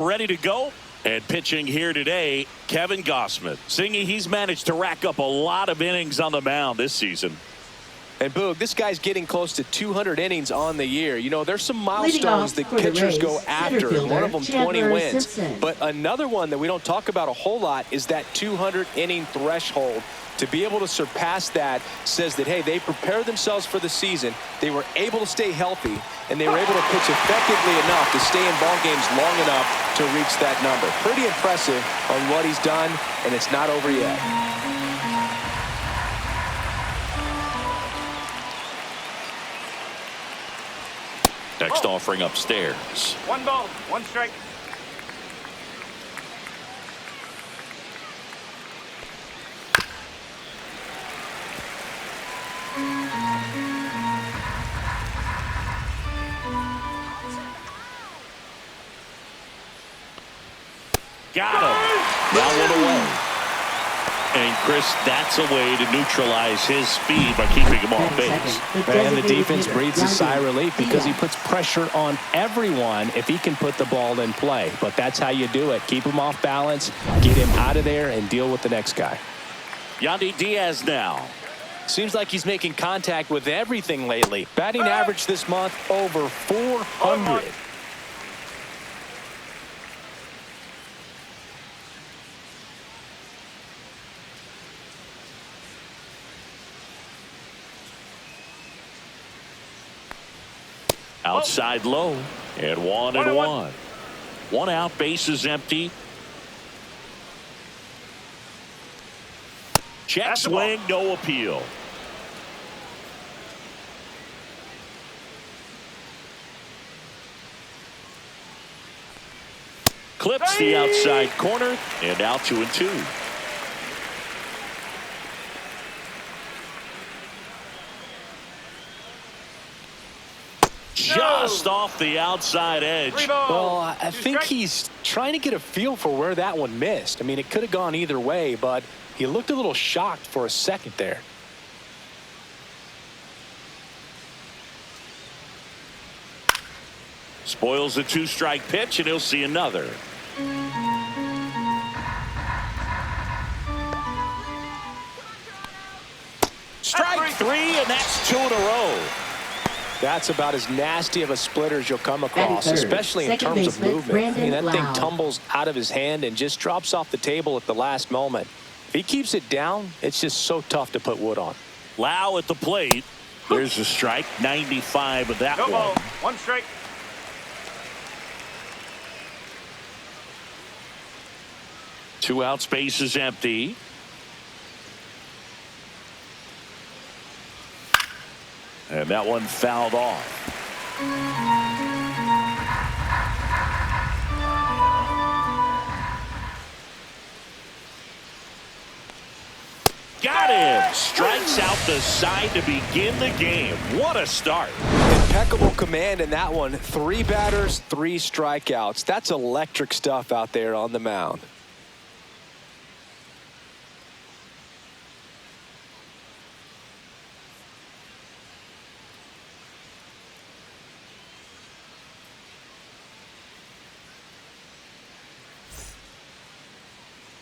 Ready to go. And pitching here today, Kevin Gausman. Singy, he's managed to rack up a lot of innings on the mound this season. And Boog, this guy's getting close to 200 innings on the year. You know, there's some milestones that pitchers go after. One of them, 20 wins. Simpson. But another one that we don't talk about a whole lot is that 200-inning threshold. To be able to surpass that says that, hey, they prepared themselves for the season. They were able to stay healthy, and they were able to pitch effectively enough to stay in ball games long enough to reach that number. Pretty impressive on what he's done, and it's not over yet. Next offering upstairs. 1 ball, 1 strike. Got him. Now one away. And Chris, that's a way to neutralize his speed by keeping him off base. And the defense breathes a sigh of relief because he puts pressure on everyone if he can put the ball in play. But that's how you do it. Keep him off balance, get him out of there, and deal with the next guy. Yandy Diaz now. Seems like he's making contact with everything lately. Batting average this month over 400. Outside low, and 1-1. 1 out, base is empty. Check swing, no appeal. Clips the outside corner, and now 2-2. Just off the outside edge. Well, I think he's trying to get a feel for where that one missed. I mean, it could have gone either way, but he looked a little shocked for a second there. Spoils a 2-strike pitch, and he'll see another. Strike 3, and that's 2 in a row. That's about as nasty of a splitter as you'll come across, especially in terms of movement. I mean, that thing tumbles out of his hand and just drops off the table at the last moment. If he keeps it down, it's just so tough to put wood on. Lau at the plate. There's a strike. 95 of that one. Ball, 1 strike. Two out, space is empty. And that one fouled off. Got him. Strikes out the side to begin the game. What a start. Impeccable command in that one. 3 batters, 3 strikeouts. That's electric stuff out there on the mound.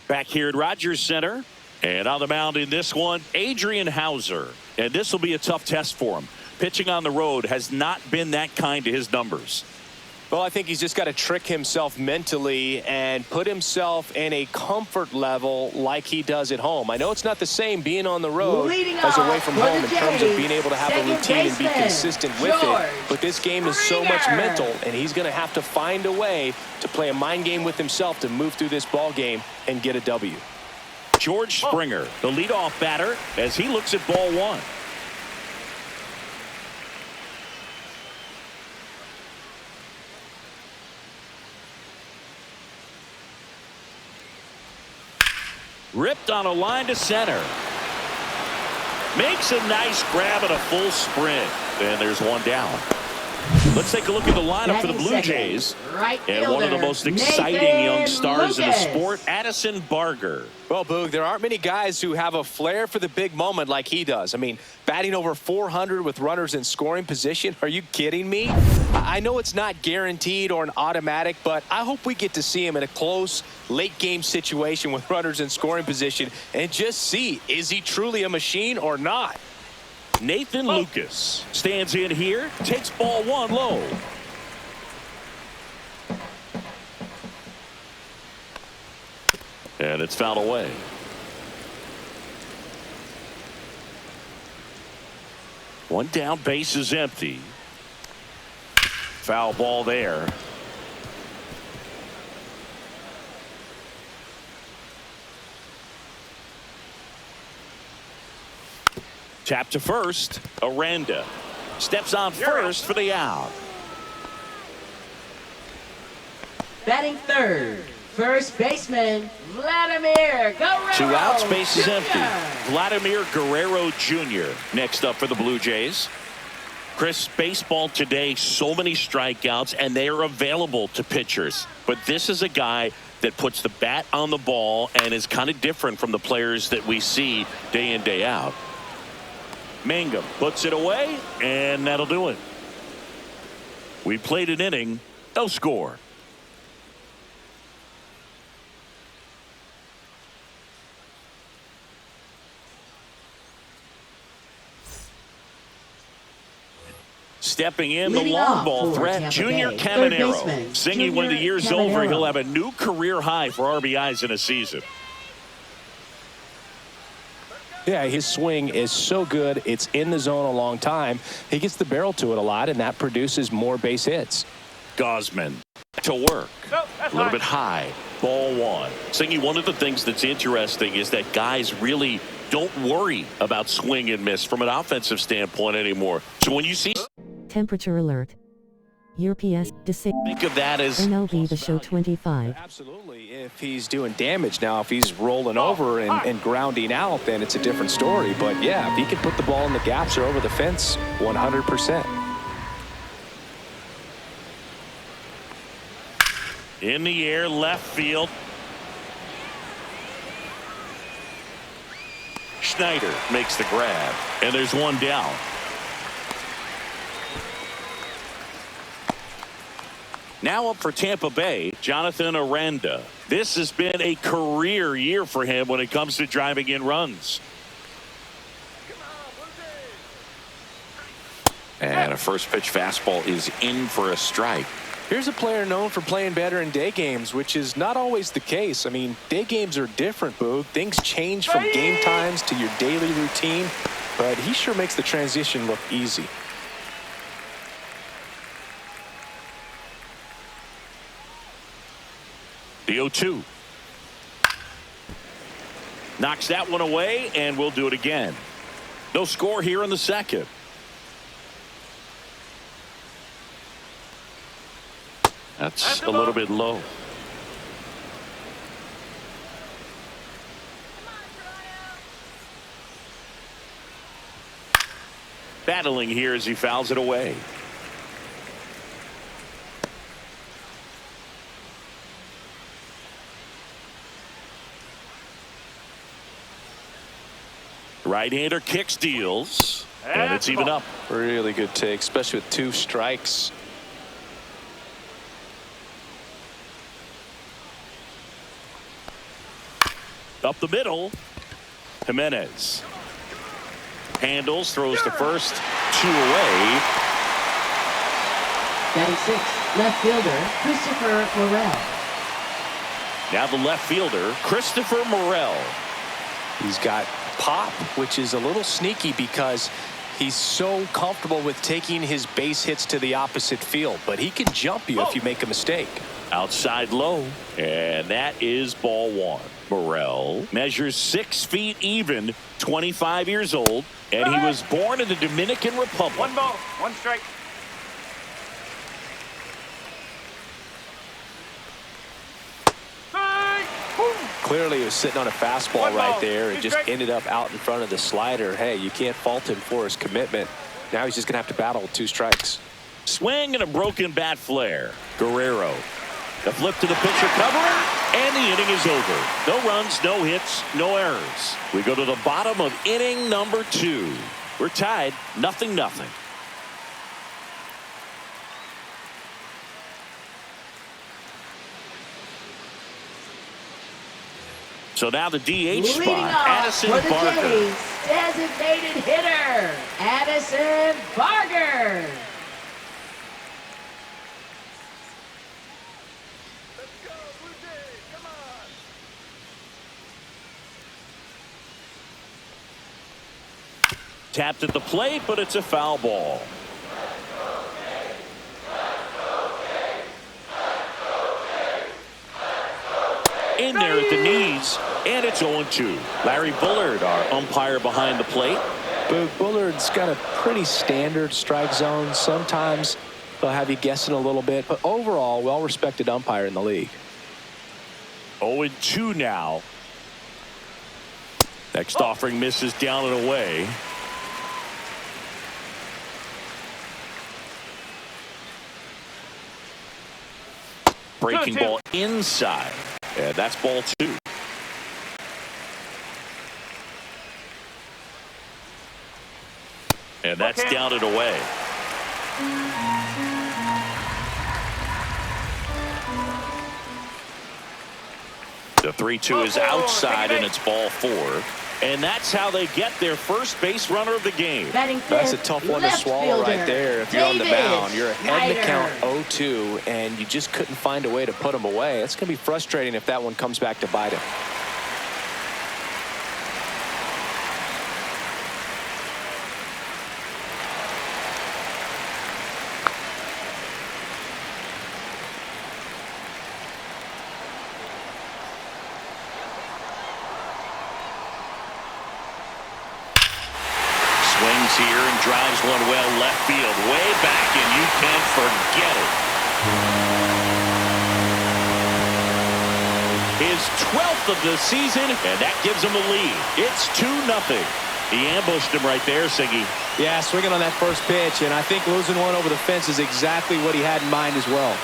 Back here at Rogers Center. And on the mound in this one, Adrian Hauser. And this will be a tough test for him. Pitching on the road has not been that kind to his numbers. Well, I think he's just got to trick himself mentally and put himself in a comfort level like he does at home. I know it's not the same being on the road as away from home in terms of being able to have a routine and be consistent with it. But this game is so much mental, and he's going to have to find a way to play a mind game with himself to move through this ball game and get a W. George Springer, the leadoff batter, as he looks at ball 1. Ripped on a line to center. Makes a nice grab at a full sprint. And there's one down. Let's take a look at the lineup for the Blue Jays. And one of the most exciting young stars in the sport, Addison Barger. Well, Boog, there aren't many guys who have a flair for the big moment like he does. I mean, batting over 400 with runners in scoring position. Are you kidding me? I know it's not guaranteed or an automatic, but I hope we get to see him in a close, late-game situation with runners in scoring position and just see, is he truly a machine or not? Nathan Lucas stands in here, takes ball one low. And it's fouled away. One down, base is empty. Foul ball there. Tap to first. Aranda steps on first for the out. Batting third, first baseman Vladimir Guerrero. 2 outs, base is Jr. empty. Vladimir Guerrero Jr. next up for the Blue Jays. Chris, baseball today, so many strikeouts, and they are available to pitchers. But this is a guy that puts the bat on the ball and is kind of different from the players that we see day in, day out. Mangum puts it away, and that'll do it. We played an inning, no score. Stepping in the Leading long off ball for threat, Tampa Junior Bay, third Caminero. baseman, Singing when the Junior year's over, Caminero. he'll have a new career high for RBIs in a season. Yeah, his swing is so good. It's in the zone a long time. He gets the barrel to it a lot, and that produces more base hits. Gosman to work. No, A that's little fine. bit high. Ball one. Singy, one of the things that's interesting is that guys really don't worry about swing and miss from an offensive standpoint anymore. So when you see, Temperature alert. Your PS think of that as Mlb The Show 25. Absolutely. If he's doing damage now, if he's rolling over and grounding out, then it's a different story. But yeah, if he can put the ball in the gaps or over the fence, 100%. in the air, left field. Schneider makes the grab, and there's one down. Now up for Tampa Bay, Jonathan Aranda. This has been a career year for him when it comes to driving in runs. And a first pitch fastball is in for a strike. Here's a player known for playing better in day games, which is not always the case. I mean, day games are different, Boog. Things change from game times to your daily routine, but he sure makes the transition look easy. The 0-2. Knocks that one away, and we'll do it again. No score here in the second. That's a little bit low. Battling here as he fouls it away. Right-hander kicks, deals, and it's even up. Really good take, especially with 2 strikes. Up the middle, Jimenez handles, throws to first, 2 away. Batting 6, left fielder Christopher Morel. Now the left fielder, Christopher Morel. He's got pop, which is a little sneaky because he's so comfortable with taking his base hits to the opposite field, but he can jump you if you make a mistake. Outside low, and that is ball 1. Morel measures 6 feet even, 25 years old, and he was born in the Dominican Republic. 1 ball, 1 strike. Clearly, he was sitting on a fastball 1 right ball, there and 2 just strikes. ended up out in front of the slider. Hey, you can't fault him for his commitment. Now he's just going to have to battle with 2 strikes. Swing and a broken bat flare. Guerrero. The flip to the pitcher covering, and the inning is over. No runs, no hits, no errors. We go to the bottom of inning number 2. We're tied, 0-0. So now the DH spot, Leading off Addison for the Barger. Jays, designated hitter, Addison Barger. Tapped at the plate, but it's a foul ball. In there at the knees, and it's 0-2. Larry Bullard, our umpire behind the plate. Bullard's got a pretty standard strike zone. Sometimes they'll have you guessing a little bit, but overall, well-respected umpire in the league. 0-2 now. Next offering misses down and away. Breaking ball inside. Yeah, that's ball 2. And that's down and away. The 3-2 is outside, and it's ball 4. And that's how they get their first base runner of the game. That's a tough one to swallow right there. If you're on the mound, you're ahead in the count 0-2, and you just couldn't find a way to put him away. It's going to be frustrating if that one comes back to bite him. Here and drives one well left field, way back, and you can't forget it. His 12th of the season, and that gives him the lead. It's 2-0. He ambushed him right there, Siggy. Yeah, swinging on that first pitch, and I think losing one over the fence is exactly what he had in mind as well.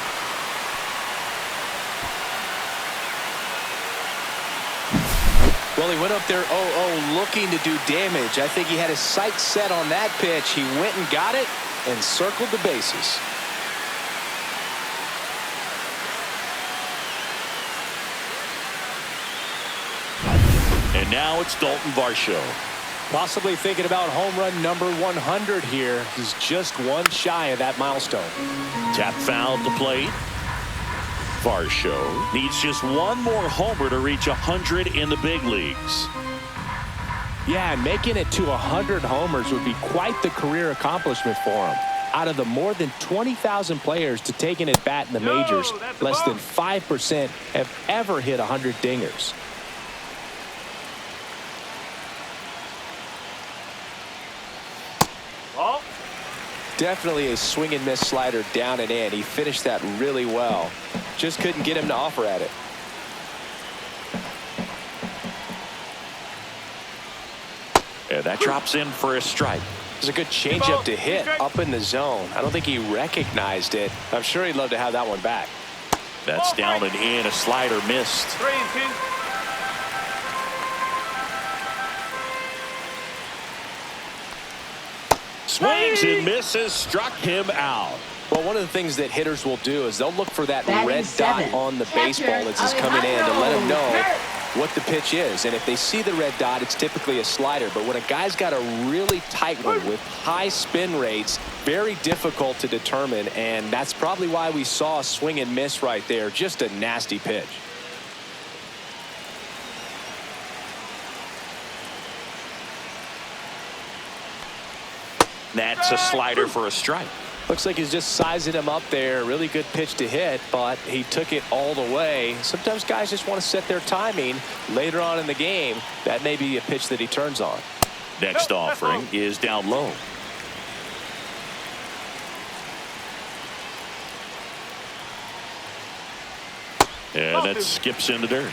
Well, he went up there 0-0 looking to do damage. I think he had his sights set on that pitch. He went and got it and circled the bases. And now it's Dalton Varsho. Possibly thinking about home run number 100 here. He's just one shy of that milestone. Tap foul at the plate. Varsho needs just one more homer to reach 100 in the big leagues. Yeah, and making it to 100 homers would be quite the career accomplishment for him. Out of the more than 20,000 players to take an at-bat in the majors, less than 5% have ever hit 100 dingers. Definitely a swing and miss slider down and in. He finished that really well. Just couldn't get him to offer at it. Yeah, that drops in for a strike. It was a good changeup to hit up in the zone. I don't think he recognized it. I'm sure he'd love to have that one back. That's down and in. A slider missed. 3-2. Swings and misses, struck him out. Well, one of the things that hitters will do is they'll look for that Batting red seven. dot on the Catcher baseball as it's coming in to let them know Alejandro. what the pitch is. And if they see the red dot, it's typically a slider. But when a guy's got a really tight one with high spin rates, very difficult to determine. And that's probably why we saw a swing and miss right there. Just a nasty pitch. That's a slider for a strike. Looks like he's just sizing him up there. Really good pitch to hit, but he took it all the way. Sometimes guys just want to set their timing later on in the game. That may be a pitch that he turns on. Next offering is down low. And that skips in the dirt.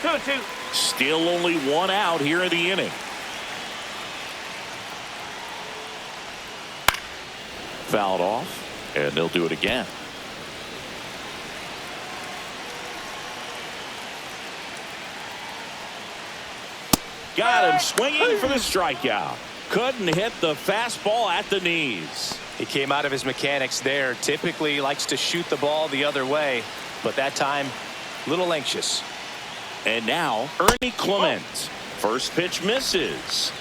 2-2. Still only one out here in the inning. Fouled off. And they'll do it again. Got him swinging for the strikeout. Couldn't hit the fastball at the knees. He came out of his mechanics there. Typically likes to shoot the ball the other way, but that time a little anxious. And now Ernie Clement. First pitch misses.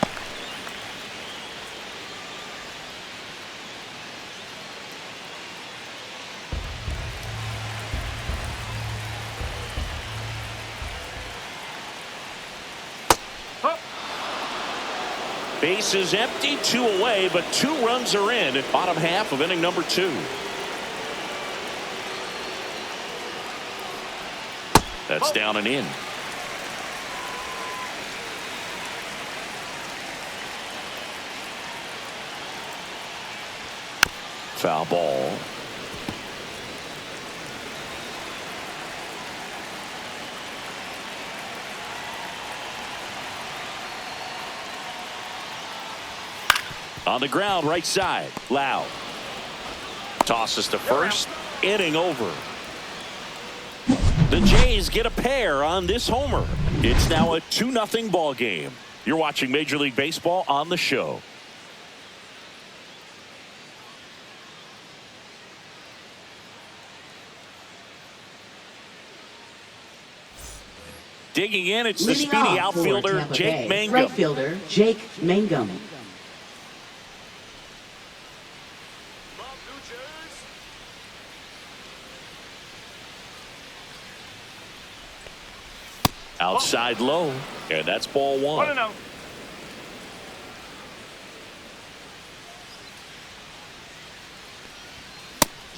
Base is empty, 2 away, but 2 runs are in at bottom half of inning number 2. That's down and in. Foul ball. On the ground, right side. Loud. Tosses to first. Inning over. The Jays get a pair on this homer. It's now a 2-0 ball game. You're watching Major League Baseball on the show. Digging in, it's the Leading speedy off for outfielder Tampa Jake Bay, Mangum. right fielder Jake Mangum. Outside low, and that's ball 1. 1-0.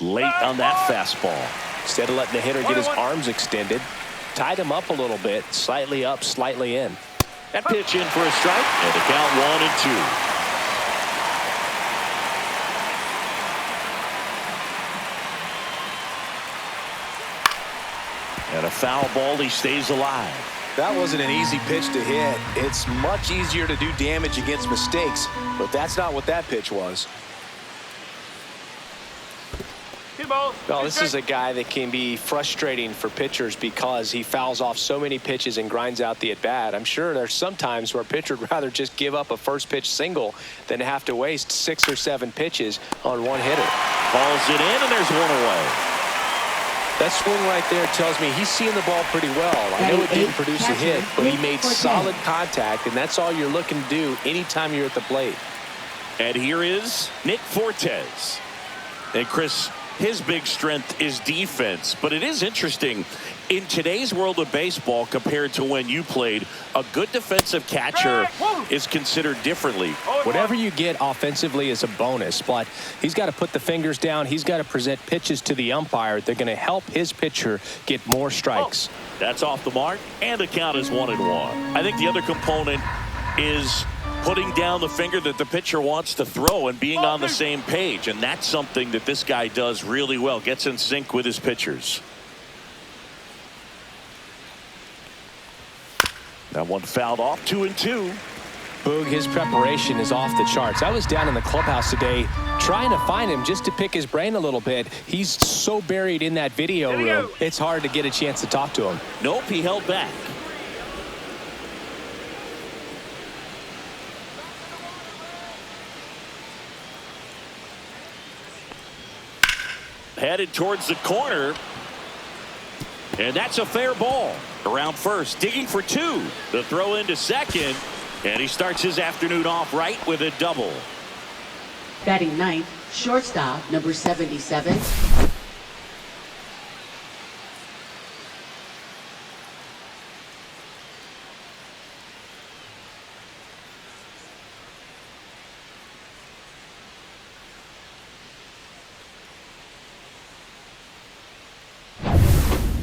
Late on that fastball. Instead of letting the hitter get his arms extended, tied him up a little bit, slightly up, slightly in. That pitch in for a strike, and the count 1-2. And a foul ball, he stays alive. That wasn't an easy pitch to hit. It's much easier to do damage against mistakes, but that's not what that pitch was. 2 balls. Well, this is a guy that can be frustrating for pitchers because he fouls off so many pitches and grinds out the at-bat. I'm sure there's some times where a pitcher would rather just give up a first pitch single than have to waste 6 or 7 pitches on one hitter. Balls it in, and there's 1 away. That swing right there tells me he's seeing the ball pretty well. I know it didn't produce a hit, but he made solid contact, and that's all you're looking to do anytime you're at the plate. And here is Nick Fortes. And Chris, his big strength is defense, but it is interesting in today's world of baseball compared to when you played. A good defensive catcher is considered differently. Whatever you get offensively is a bonus, but he's got to put the fingers down. He's got to present pitches to the umpire. They're going to help his pitcher get more strikes. That's off the mark, and the count is 1-1. I think the other component is putting down the finger that the pitcher wants to throw and being on the same page, and that's something that this guy does really well. Gets in sync with his pitchers. That one fouled off, 2-2. Boog, his preparation is off the charts. I was down in the clubhouse today trying to find him just to pick his brain a little bit. He's so buried in that video room, it's hard to get a chance to talk to him. Nope, he held back. Headed towards the corner. And that's a fair ball. Around first, digging for 2. The throw into second. And he starts his afternoon off right with a double. Batting ninth, shortstop, number 77.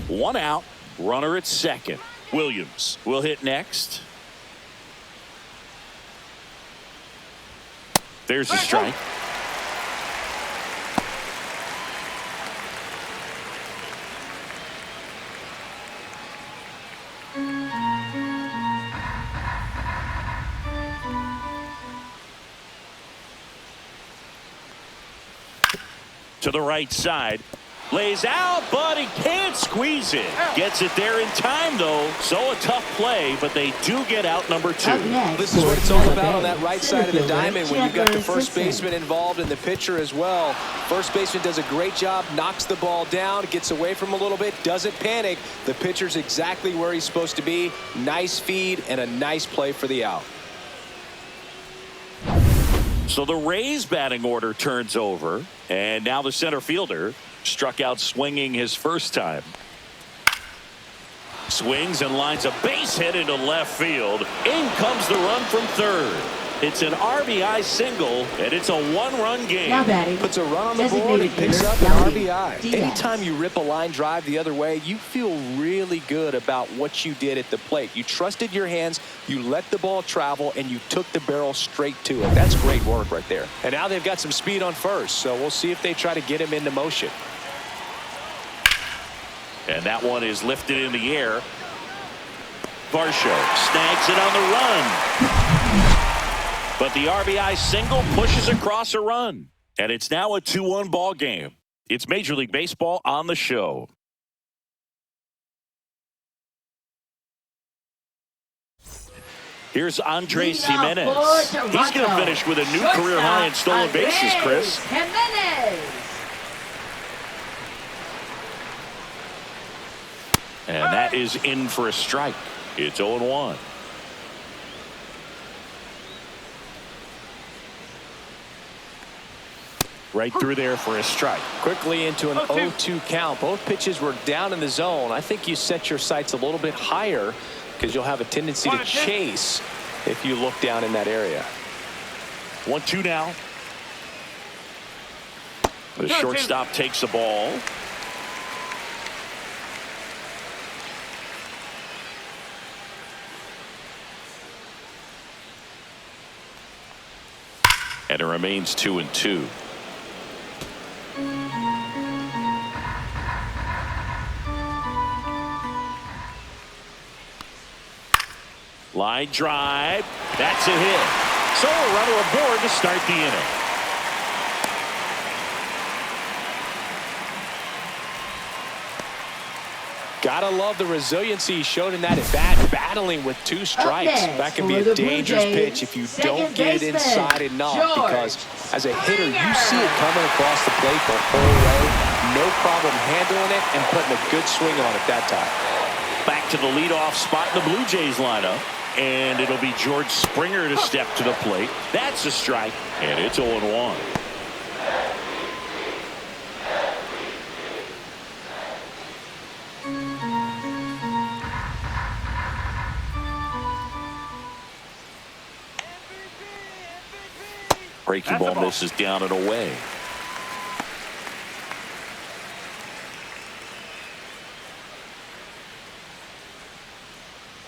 One out, runner at second. Williams will hit next. There's a strike. To the right side. Lays out, but he can't squeeze it. Gets it there in time, though. So a tough play, but they do get out number 2. This is what it's all about on that right side of the diamond when you've got the first baseman involved and the pitcher as well. First baseman does a great job, knocks the ball down, gets away from a little bit, doesn't panic. The pitcher's exactly where he's supposed to be. Nice feed and a nice play for the out. So the Rays batting order turns over, and now the center fielder struck out swinging his first time. Swings and lines a base hit into left field. In comes the run from third. It's an RBI single, and it's a 1-run game. Now batting. Puts a run on the board and picks up an RBI. Anytime you rip a line drive the other way, you feel really good about what you did at the plate. You trusted your hands, you let the ball travel, and you took the barrel straight to it. That's great work right there. And now they've got some speed on first, so we'll see if they try to get him into motion. And that one is lifted in the air. Varsho snags it on the run. But the RBI single pushes across a run. And it's now a 2-1 ball game. It's Major League Baseball on the show. Here's Andres Jimenez. He's going to finish with a new career high in stolen bases, Chris. And that is in for a strike. It's 0-1. Right through there for a strike. Quickly into an 0-2 count. Both pitches were down in the zone. I think you set your sights a little bit higher because you'll have a tendency to chase if you look down in that area. 1-2 now. The shortstop takes the ball. And it remains 2-2. Line drive. That's a hit. So a runner aboard to start the inning. Gotta love the resiliency he showed in that at bat, battling with 2 strikes. That can be a dangerous pitch if you don't get it inside enough, because as a hitter, you see it coming across the plate the whole way. No problem handling it and putting a good swing on it that time. Back to the leadoff spot in the Blue Jays lineup. And it'll be George Springer to step to the plate. That's a strike, and it's 0-1. Breaking ball misses down and away.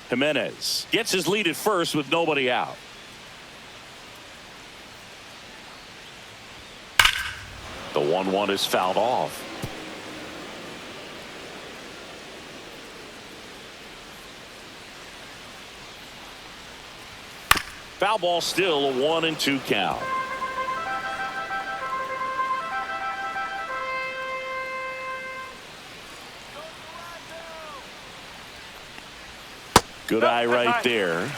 Jimenez gets his lead at first with nobody out. The 1-1 is fouled off. Foul ball, still a 1-2 count. Good eye right there.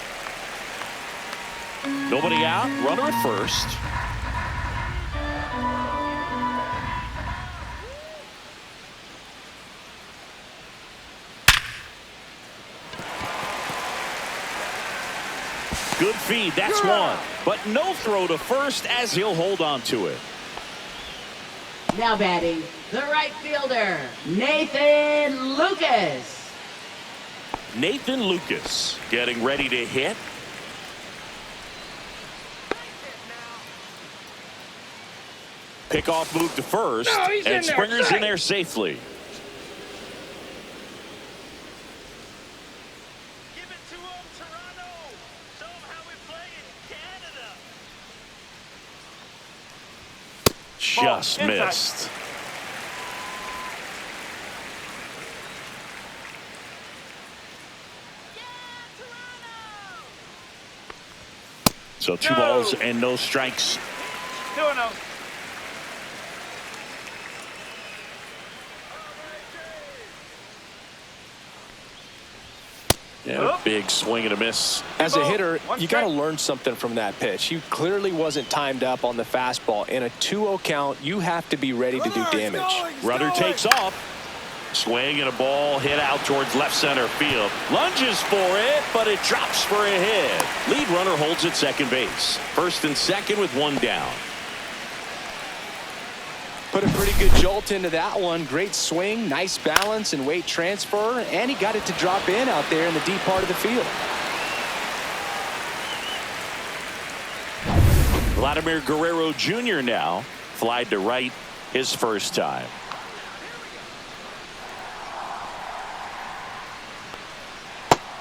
Nobody out. Runner at first. Good feed. That's one. But no throw to first as he'll hold on to it. Now batting, the right fielder, Nathan Lucas. Nathan Lucas getting ready to hit. Pickoff move to first, and Springer's in there safely. Give it to him, Toronto. Show him how we play in Canada. Just missed. So 2 balls and no strikes. 2-0. Yeah, big swing and a miss. As a hitter, you got to learn something from that pitch. He clearly wasn't timed up on the fastball. In a 2-0 count, you have to be ready to do damage. Runner takes off. Swing and a ball hit out towards left center field. Lunges for it, but it drops for a hit. Lead runner holds at second base. First and second with one down. Put a pretty good jolt into that one. Great swing, nice balance and weight transfer, and he got it to drop in out there in the deep part of the field. Vladimir Guerrero Jr. now flied to right his first time.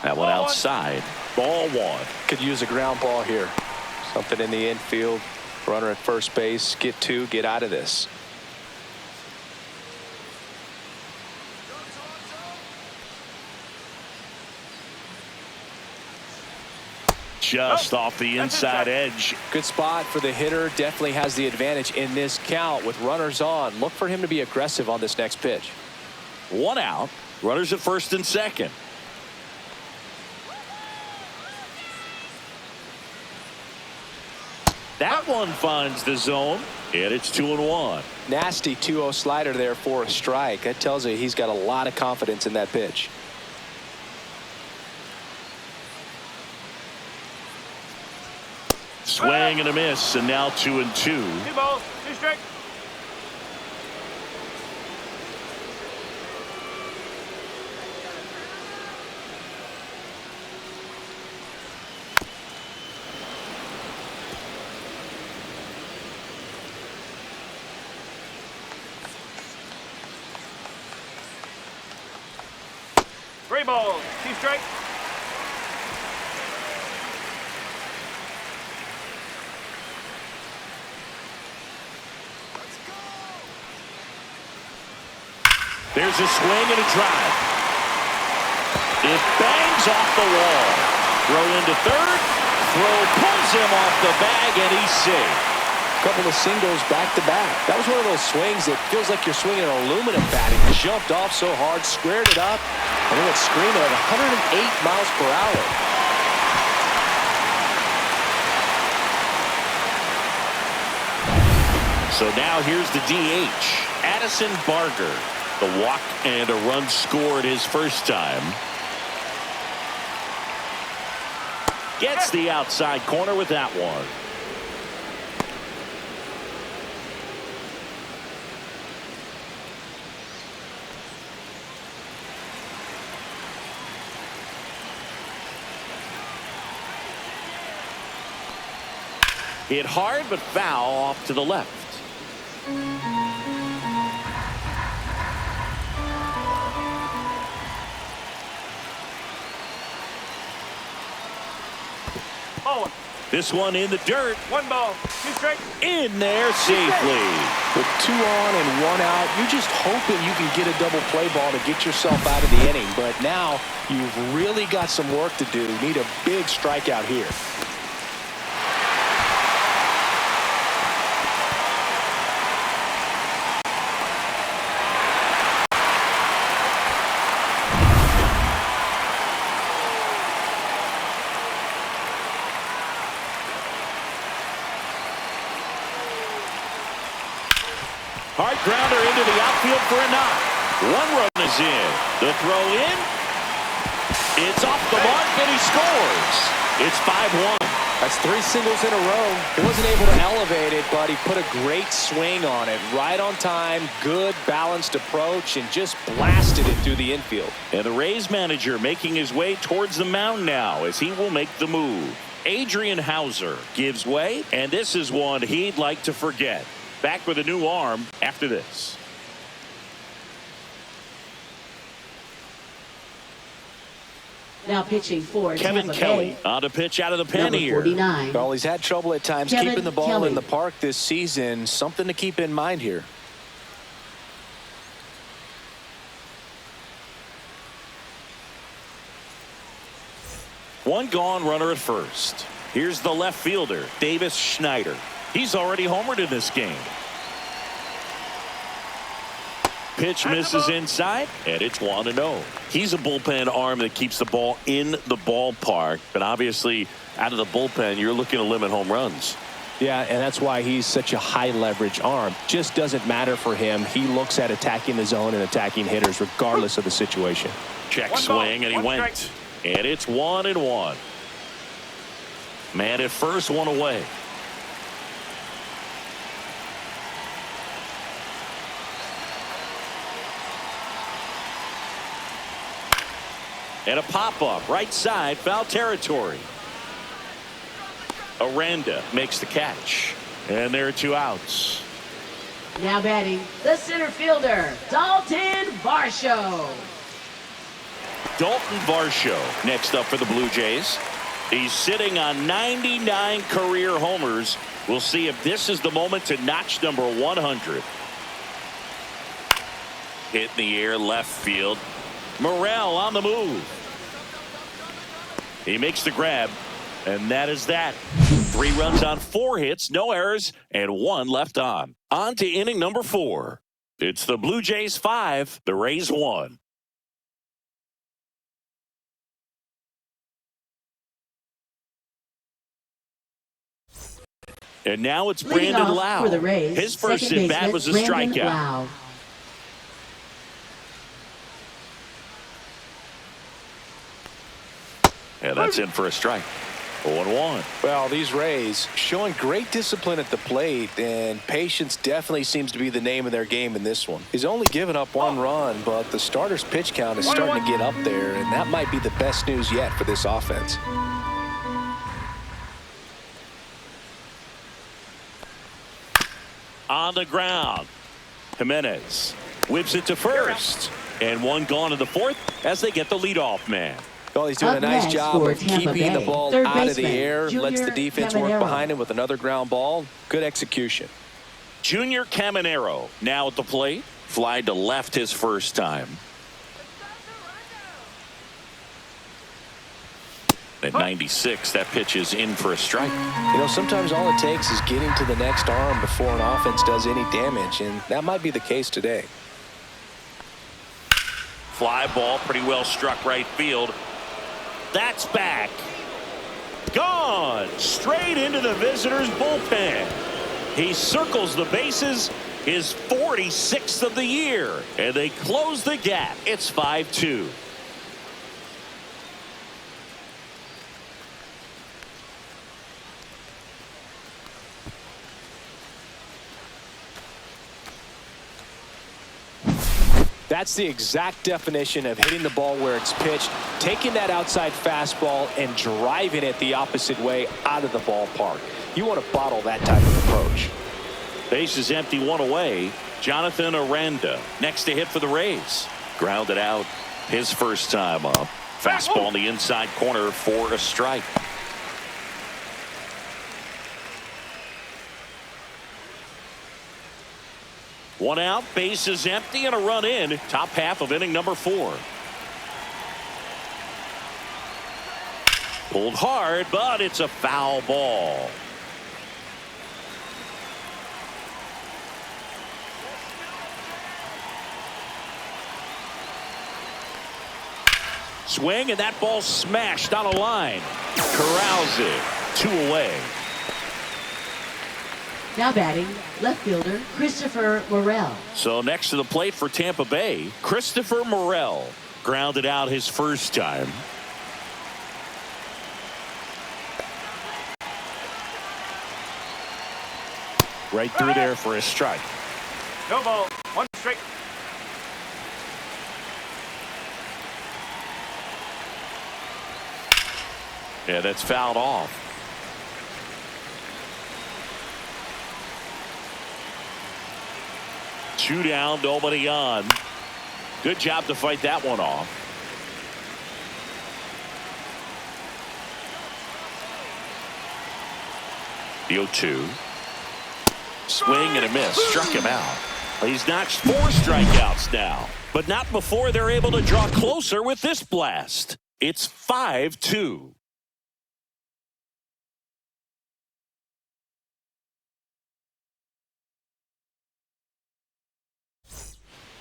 That one outside. Ball one. Could use a ground ball here. Something in the infield. Runner at first base. Get two. Get out of this. Just off the inside edge. Good spot for the hitter. Definitely has the advantage in this count with runners on. Look for him to be aggressive on this next pitch. One out. Runners at first and second. That one finds the zone, and it's 2-1. Nasty 2-0 slider there for a strike. That tells you he's got a lot of confidence in that pitch. Swing and a miss, and now 2-2. 2 balls, 2 strikes. Three balls, 2 strikes. There's a swing and a drive. It bangs off the wall. Throw into third. Throw pulls him off the bag, and he's safe. Couple of singles back to back. That was one of those swings that feels like you're swinging an aluminum bat. He jumped off so hard, squared it up, and then it's screaming at 108 miles per hour. So now here's the DH, Addison Barger. The walk and a run scored his first time. Gets the outside corner with that one. Hit hard but foul off to the left. This one in the dirt. 1 ball, 2 strikes. In there safely. With 2 on and 1 out, you're just hoping you can get a double play ball to get yourself out of the inning. But now you've really got some work to do. You need a big strikeout here. Hard grounder into the outfield for a knock. 1 run is in. The throw in. It's off the mark, and he scores. It's 5-1. That's 3 singles in a row. He wasn't able to elevate it, but he put a great swing on it. Right on time, good balanced approach, and just blasted it through the infield. And the Rays manager making his way towards the mound now as he will make the move. Adrian Hauser gives way, and this is one he'd like to forget. Back with a new arm after this. Now pitching for Kevin Tampa Kelly Bay. on to pitch out of the pen Number here. 49. Well, he's had trouble at times Kevin keeping the ball Kelly. in the park this season. Something to keep in mind here. One gone, runner at first. Here's the left fielder, Davis Schneider. He's already homered in this game. pitch misses inside, and it's 1-0. He's a bullpen arm that keeps the ball in the ballpark, but obviously out of the bullpen, you're looking to limit home runs. Yeah, and that's why he's such a high-leverage arm. Just doesn't matter for him. He looks at attacking the zone and attacking hitters regardless of the situation. Check swing, and he went. And it's 1-1. Man at first, one away. And a pop-up, right side, foul territory. Aranda makes the catch. And there are 2 outs. Now batting, the center fielder, Dalton Varsho. Dalton Varsho next up for the Blue Jays. He's sitting on 99 career homers. We'll see if this is the moment to notch number 100. Hit in the air, left field. Morel on the move. He makes the grab, and that is that. 3 runs on 4 hits, no errors, and 1 left on. On to inning number 4. It's the Blue Jays 5, the Rays 1. And now it's Leading Brandon off Lau. for the Rays, His first second at-bat was a baseman, Brandon strikeout. Lau. And that's in for a strike. 0-1. Well, these Rays showing great discipline at the plate, and patience definitely seems to be the name of their game in this one. He's only given up 1 run, but the starter's pitch count is starting to get up there, and that might be the best news yet for this offense. On the ground, Jimenez whips it to first. And 1 gone in the 4th as they get the leadoff man. Well, he's doing Up a nice next job for of Tampa keeping the Bay, ball third out of the baseman, air, lets the Junior defense work Caminero. behind him with another ground ball. Good execution. Junior Caminero now at the plate. Fly to left his first time. At 96, that pitch is in for a strike. You know, sometimes all it takes is getting to the next arm before an offense does any damage, and that might be the case today. Fly ball pretty well struck right field. That's back. Gone straight into the visitors' bullpen. He circles the bases, his 46th of the year, and they close the gap. It's 5-2. That's the exact definition of hitting the ball where it's pitched, taking that outside fastball and driving it the opposite way out of the ballpark. You want to bottle that type of approach. Base is empty, 1 away. Jonathan Aranda next to hit for the Rays. Grounded out his first time up. Fastball in the inside corner for a strike. One out, base is empty, and a run in. Top half of inning number 4. Pulled hard, but it's a foul ball. Swing, and that ball smashed on a line. Corrals it. 2 away. Now batting, left fielder, Christopher Morel. So next to the plate for Tampa Bay, Christopher Morel grounded out his first time. Right through there for a strike. No ball. 1 strike. Yeah, that's fouled off. Two down, nobody on. Good job to fight that one off. The 0-2. Swing and a miss. Struck him out. He's notched 4 strikeouts now, but not before they're able to draw closer with this blast. It's 5-2.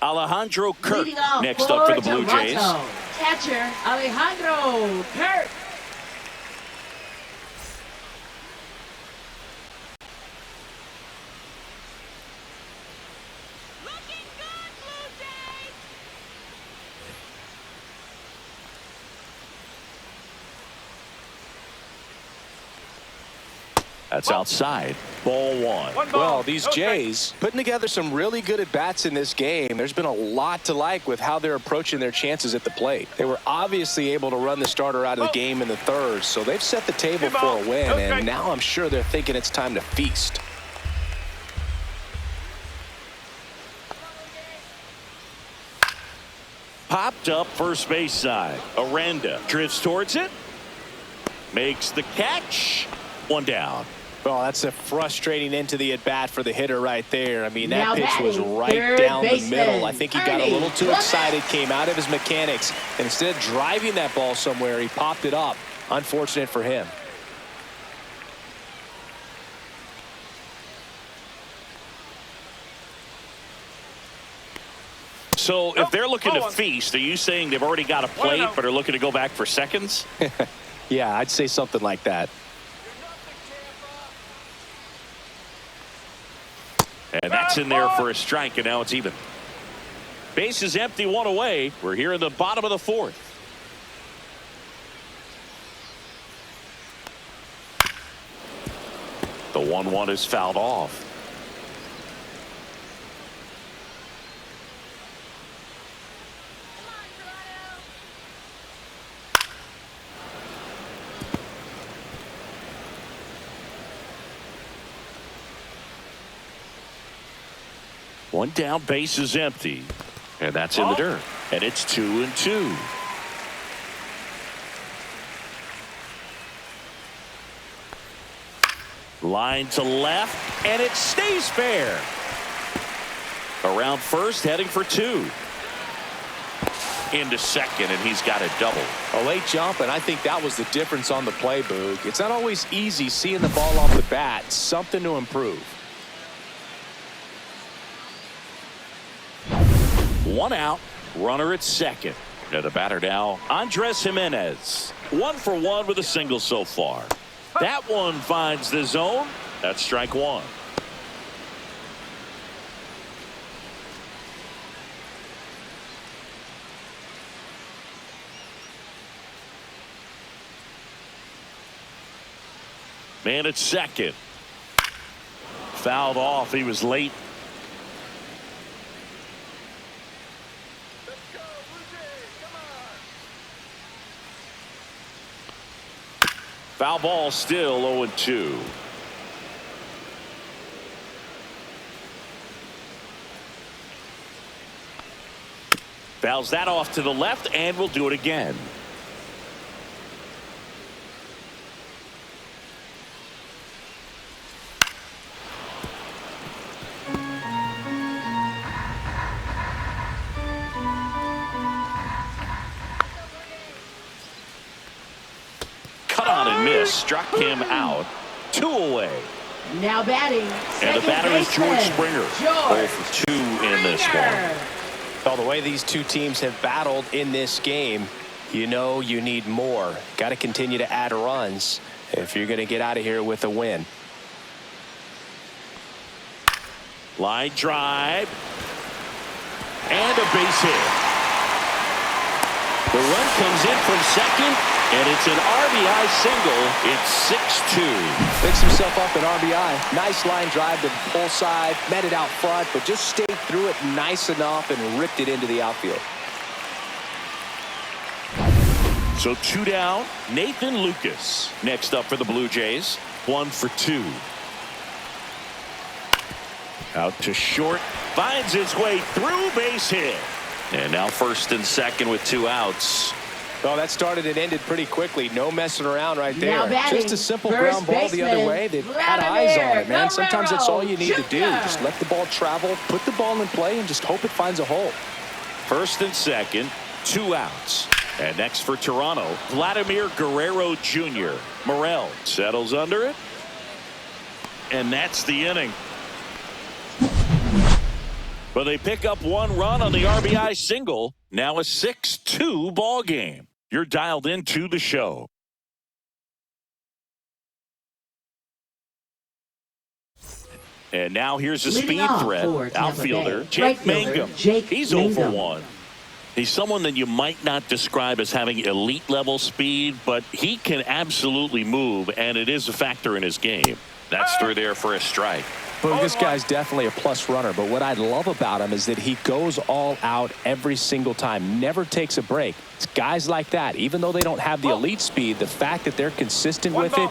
Alejandro Kirk Leading off next up for the Blue Toronto, Jays. catcher Alejandro Kirk. Looking good, Blue Jays. That's outside. Ball one. Well, these Jays putting together some really good at-bats in this game. There's been a lot to like with how they're approaching their chances at the plate. They were obviously able to run the starter out of the game in the third, so they've set the table for a win, and now I'm sure they're thinking it's time to feast. Popped up first base side. Aranda drifts towards it. Makes the catch. One down. Oh, that's a frustrating end to the at-bat for the hitter right there. I mean, that Now pitch was batting, right third down the baseman, middle. I think he got a Ernie little too Clemens. excited, came out of his mechanics, and instead of driving that ball somewhere, he popped it up. Unfortunate for him. So if they're looking to feast, are you saying they've already got a plate but are looking to go back for seconds? Yeah, I'd say something like that. And that's in there for a strike, and now it's even. Base is empty, one away. We're here in the bottom of the fourth. The 1-1 is fouled off. One down, base is empty. And that's in the dirt. And it's 2-2. Line to left, and it stays fair. Around first, heading for two. Into second, and he's got a double. A late jump, and I think that was the difference on the play, Boog. It's not always easy seeing the ball off the bat. Something to improve. One out, runner at second. And the batter now, Andres Jimenez. 1 for 1 with a single so far. That one finds the zone. That's strike one. Man at second. Fouled off. He was late. Foul ball, still 0-2. Fouls that off to the left, and we'll do it again. Struck him out. 2 away. Now batting, and the batter is George Springer. 0 for 2 in this one. Well, the way these two teams have battled in this game, you know you need more. Got to continue to add runs if you're going to get out of here with a win. Line drive. And a base hit. The run comes in from second, and it's an RBI single. It's 6-2. Picks himself up an RBI. Nice line drive to the pull side. Met it out front, but just stayed through it nice enough and ripped it into the outfield. So 2 down. Nathan Lucas next up for the Blue Jays. 1 for 2. Out to short. Finds his way through, base hit. And now first and second with 2 outs. Well, that started and ended pretty quickly. No messing around right there. Now batting, just a simple first ground ball the other baseman, way. They've had eyes on it, man. Sometimes that's all you need to do. Jr. Just let the ball travel, put the ball in play, and just hope it finds a hole. First and second, 2 outs. And next for Toronto, Vladimir Guerrero Jr. Morel settles under it. And that's the inning. But they pick up one run on the RBI single. Now a 6-2 ball game. You're dialed into the show. And now here's a speed threat. Outfielder Jake Mangum. He's 0 for 1. He's someone that you might not describe as having elite level speed, but he can absolutely move, and it is a factor in his game. That's through there for a strike. Well, this guy's definitely a plus runner, but what I love about him is that he goes all out every single time, never takes a break. It's guys like that, even though they don't have the elite speed, the fact that they're consistent with it,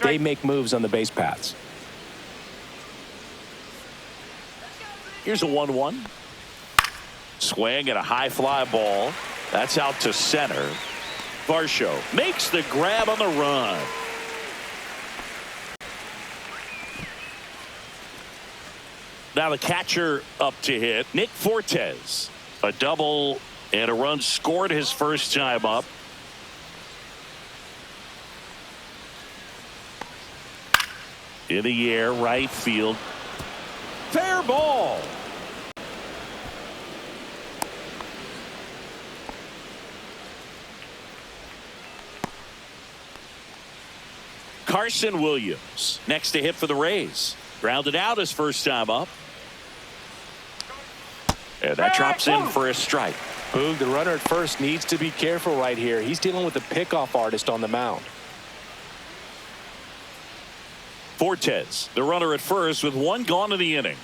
they make moves on the base paths. Here's a 1-1. Swing and a high fly ball. That's out to center. Varsho makes the grab on the run. Now the catcher up to hit. Nick Fortes. A double and a run scored his first time up. In the air, right field. Fair ball. Carson Williams next to hit for the Rays. Grounded out his first time up. And that drops in for a strike. Boog, the runner at first needs to be careful right here. He's dealing with a pickoff artist on the mound. Fortes, the runner at first with one gone in the inning.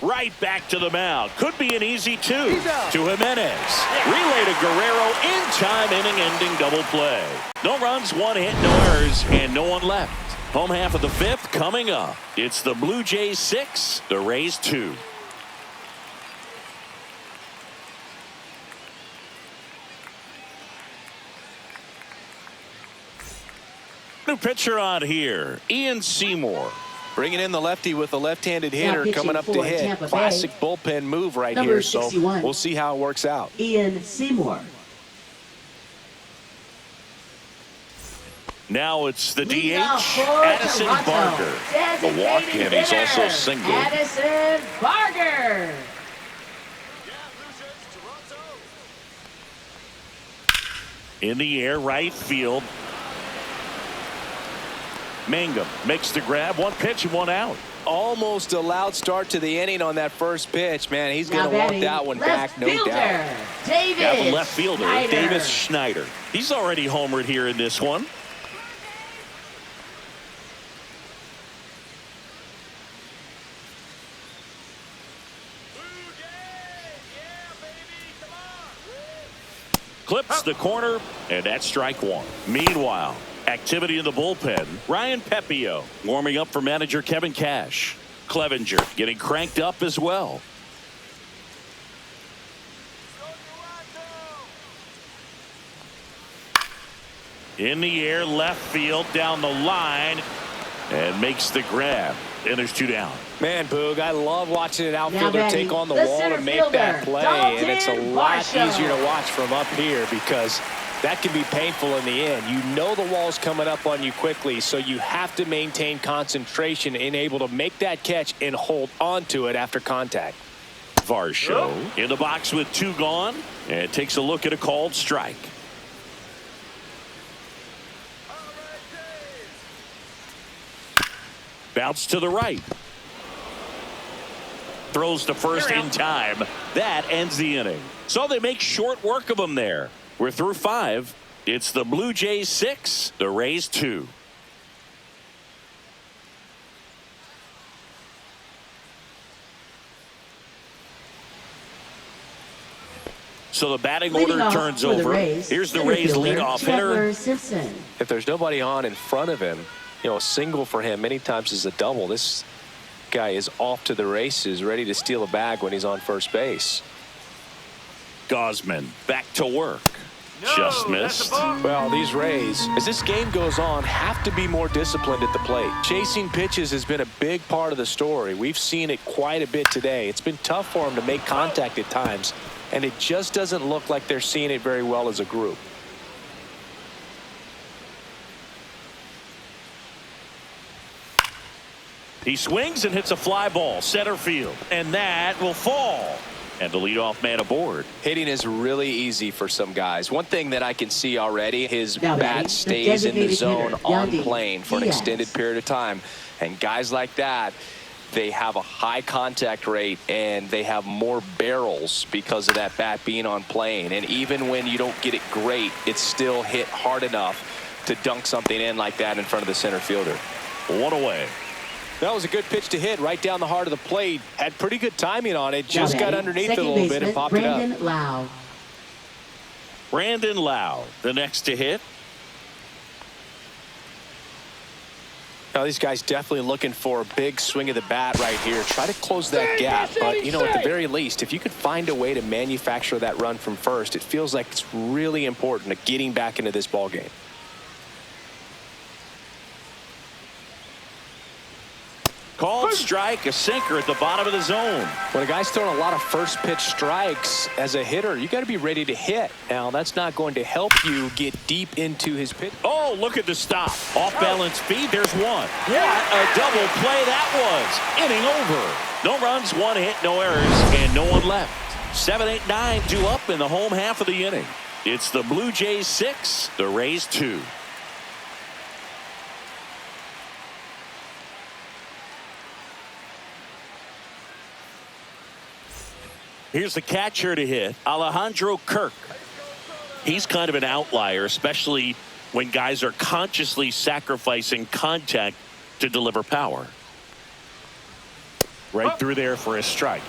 Right back to the mound. Could be an easy 2 to Jimenez. Relay to Guerrero in time, inning-ending double play. No runs, 1 hit, no errors, and no one left. Home half of the 5th coming up. It's the Blue Jays 6, the Rays 2. New pitcher on here, Ian Seymour. Bringing in the lefty with a left-handed hitter coming up to hit. Classic bullpen move right Number here. 61. So we'll see how it works out. Ian Seymour. Now it's the DH, Addison Barger. The walk, and he's also single. Addison Barger. In the air, right field. Mangum makes the grab. 1 pitch and 1 out. Almost a loud start to the inning on that first pitch. Man, he's going to want that one back, no doubt. Davis Now the left fielder, Schneider. Davis Schneider. He's already homered here in this one. Clips the corner, and that's strike 1. Meanwhile, activity in the bullpen. Ryan Pepio warming up for manager Kevin Cash. Clevenger getting cranked up as well. In the air, left field, down the line, and makes the grab. And there's 2 down. Man, Boog, I love watching an outfielder take on the wall to make fielder, that play, Dalton and it's a lot Varsho. easier to watch from up here because that can be painful in the end. You know the wall's coming up on you quickly, so you have to maintain concentration and able to make that catch and hold on to it after contact. Varsho in the box with 2 gone, and takes a look at a called strike. Bounce to the right. Throws to first in time. That ends the inning. So they make short work of him there. We're through 5. It's the Blue Jays 6, the Rays 2. So the batting order turns over. Here's the Rays leadoff hitter. Simpson. If there's nobody on in front of him, you know, a single for him many times is a double. This guy is off to the races, ready to steal a bag when he's on first base. Gosman back to work. Just missed. Well, these Rays, as this game goes on, have to be more disciplined at the plate. Chasing pitches has been a big part of the story. We've seen it quite a bit today. It's been tough for them to make contact at times, and it just doesn't look like they're seeing it very well as a group. He swings and hits a fly ball center field, and that will fall. And the leadoff man aboard. Hitting is really easy for some guys. One thing that I can see already, his Now bat stays in the zone on plane for an extended period of time. And guys like that, they have a high contact rate and they have more barrels because of that bat being on plane. And even when you don't get it great, it's still hit hard enough to dunk something in like that in front of the center fielder. One away. That was a good pitch to hit right down the heart of the plate. Had pretty good timing on it. Just got underneath it a little bit and popped it up. Brandon Lau. Brandon Lau, the next to hit. Now these guys definitely looking for a big swing of the bat right here. Try to close that gap. But, you know, at the very least, if you could find a way to manufacture that run from first, it feels like it's really important to getting back into this ball game. Called strike, a sinker at the bottom of the zone. When a guy's throwing a lot of first pitch strikes as a hitter, you got to be ready to hit. Now, that's not going to help you get deep into his pitch. Oh, look at the stop. Off balance speed. There's one. What a double play that was. Inning over. No runs, one hit, no errors, and no one left. 7, 8, 9 due up in the home half of the inning. It's the Blue Jays 6, the Rays 2. Here's the catcher to hit, Alejandro Kirk. He's kind of an outlier, especially when guys are consciously sacrificing contact to deliver power. Right through there for a strike.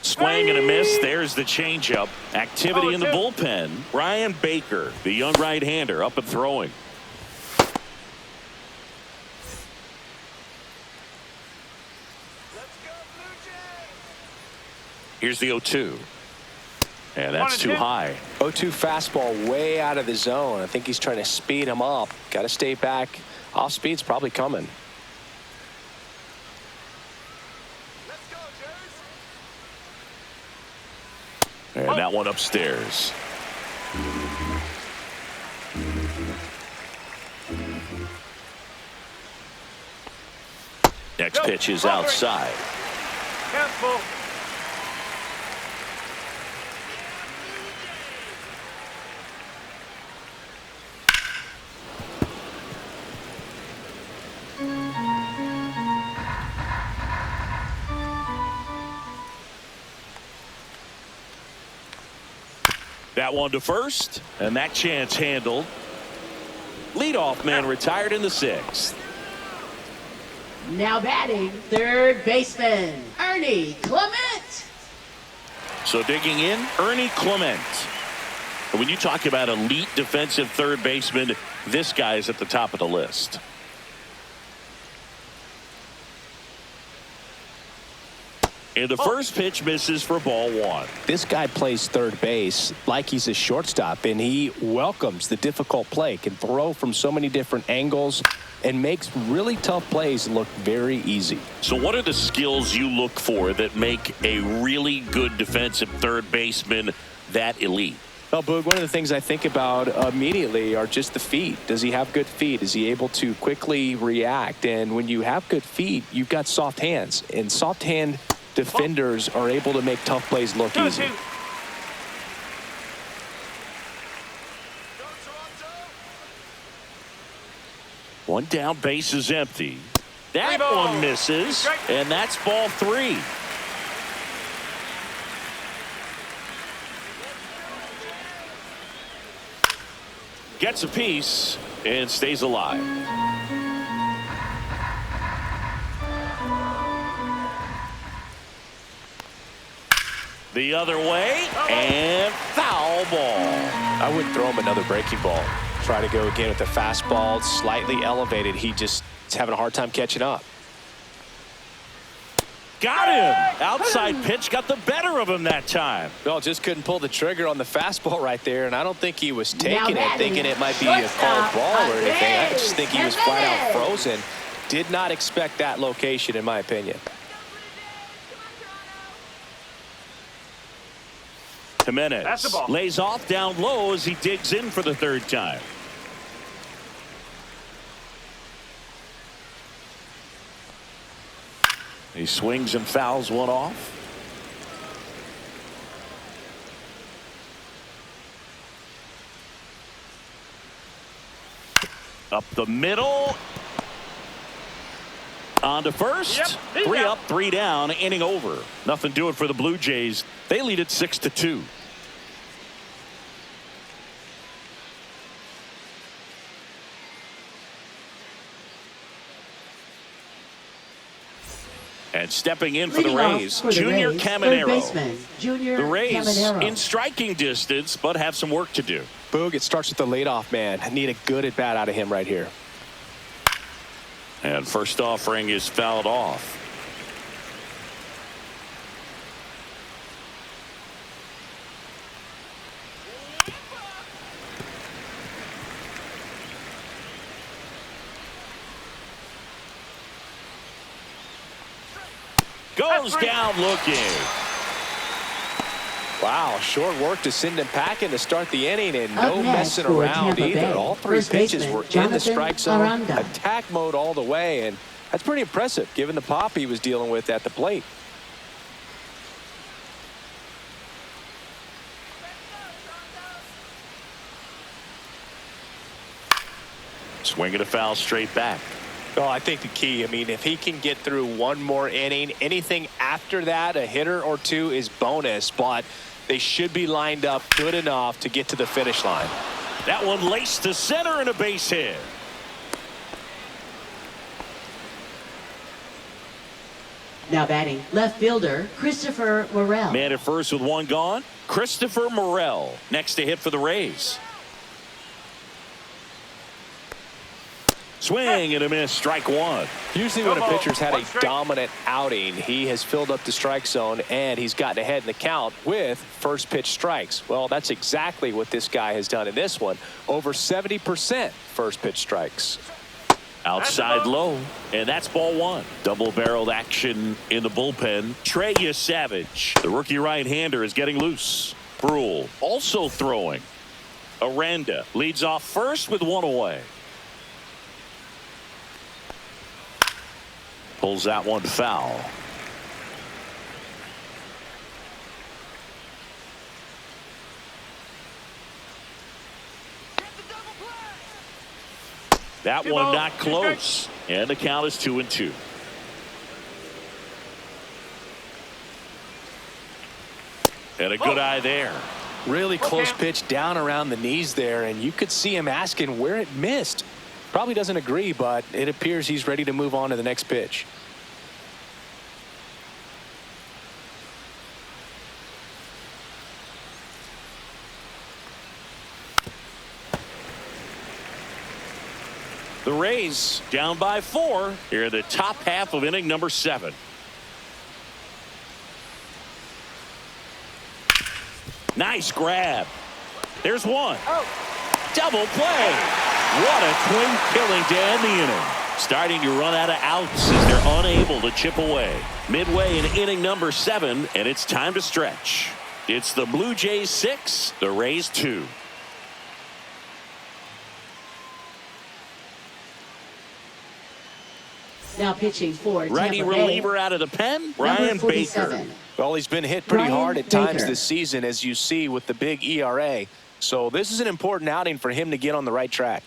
Swing and a miss. There's the changeup. Activity in the bullpen. Ryan Baker, the young right-hander, up and throwing. Here's the 0-2. And that's too high. 0-2 fastball way out of the zone. I think he's trying to speed him up. Got to stay back. Off speed's probably coming. And that one upstairs. Next pitch is outside. Careful. That one to first, and that chance handled. Leadoff man retired in the 6th. Now batting, third baseman, Ernie Clement. So digging in, Ernie Clement. And when you talk about elite defensive third baseman, this guy is at the top of the list. And the first pitch misses for ball 1. This guy plays third base like he's a shortstop, and he welcomes the difficult play, can throw from so many different angles, and makes really tough plays look very easy. So what are the skills you look for that make a really good defensive third baseman that elite? Well, Boog, one of the things I think about immediately are just the feet. Does he have good feet? Is he able to quickly react? And when you have good feet, you've got soft hands. And soft hand defenders are able to make tough plays look easy. One down, base is empty. That one misses, and that's ball 3. Gets a piece and stays alive. The other way, and foul ball. I wouldn't throw him another breaking ball. Try to go again with the fastball, slightly elevated. He just is having a hard time catching up. Got him. Outside pitch got the better of him that time. Well, just couldn't pull the trigger on the fastball right there, and I don't think he was taking it, thinking it might be a called ball or anything. I just think he was flat out frozen. Did not expect that location, in my opinion. Jimenez That's the ball. lays off down low as he digs in for the third time. He swings and fouls one off. Up the middle. On to first. Yep, 3 up, 3 down, inning over. Nothing doing for the Blue Jays. They lead it 6-2. And stepping in for the Leading off Rays, for the Junior Rays, Caminero. third baseman, Junior The Rays Caminero. in striking distance, but have some work to do. Boog, it starts with the leadoff man. I need a good at bat out of him right here. And first offering is fouled off. Goes down looking. Wow, short work to send him packing to start the inning, and Up no next messing for around Tampa either. Bay, All three first pitches baseman, were in the Jonathan strike zone, Aranda. attack mode all the way, and that's pretty impressive given the pop he was dealing with at the plate. Swing and a foul straight back. Oh, I think the key, I mean, if he can get through one more inning, anything after that, a hitter or two is bonus, but they should be lined up good enough to get to the finish line. That one laced to center and a base hit. Now batting, left fielder, Christopher Morel. Man at first with one gone. Christopher Morel next to hit for the Rays. Swing and a miss, strike one. Usually when a pitcher's had a dominant outing, he has filled up the strike zone and he's gotten ahead in the count with first pitch strikes. Well, that's exactly what this guy has done in this one. Over 70% first pitch strikes. Outside low, and that's ball one. Double-barreled action in the bullpen. Trey Savage, the rookie right-hander, is getting loose. Brule also throwing. Aranda leads off first with one away. Pulls that one foul. That one not close, and the count is 2-2. And a good eye there. Really close pitch down around the knees there, and you could see him asking where it missed. Probably doesn't agree, but it appears he's ready to move on to the next pitch. The Rays down by 4 here in the top half of inning number 7. Nice grab. There's one. Double play. What a twin killing to end the inning. Starting to run out of outs as they're unable to chip away. Midway in inning number 7, and it's time to stretch. It's the Blue Jays 6, the Rays 2. Now pitching for Righty Tampa reliever Bay, out of the pen, number Ryan 47. Baker. Well, he's been hit pretty Ryan hard at times Baker. this season, as you see with the big ERA. So this is an important outing for him to get on the right track.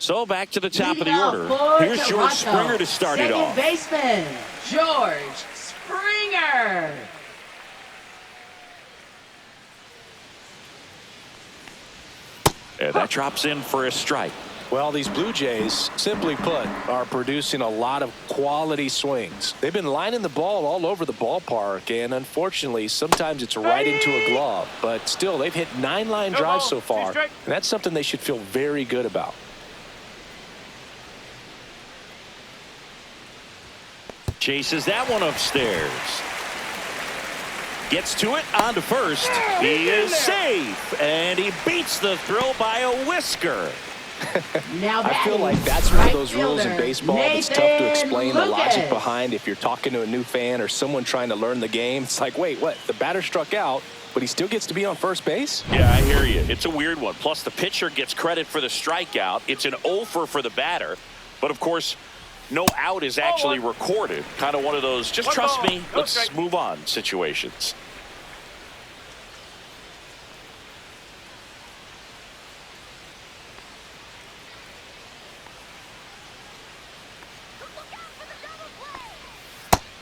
So back to the top of Leading the off order. for Here's George Toronto, Springer to start it off. Second baseman, George Springer. And that drops in for a strike. Well, these Blue Jays, simply put, are producing a lot of quality swings. They've been lining the ball all over the ballpark, and unfortunately, sometimes it's right into a glove. But still, they've hit 9 line drives so far, and that's something they should feel very good about. Chases that one upstairs. Gets to it, on to first. He is safe, and he beats the throw by a whisker. Now I feel batting, like that's one of right those rules in fielder, baseball that's tough to explain the logic behind. If you're talking to a new fan or someone trying to learn the game, it's like, wait, what? The batter struck out, but he still gets to be on first base? Yeah, I hear you. It's a weird one. Plus, the pitcher gets credit for the strikeout. It's an offer for the batter. But, of course, no out is actually recorded. Kind of one of those, just trust me, let's move on situations.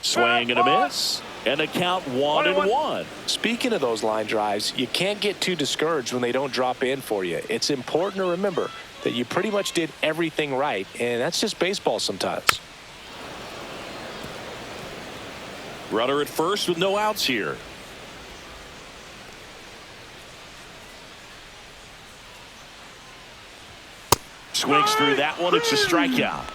Swing and a miss. And a count 1-1. Speaking of those line drives, you can't get too discouraged when they don't drop in for you. It's important to remember that you pretty much did everything right, and that's just baseball sometimes. Runner at first with no outs here. Swings through that one. It's a strikeout.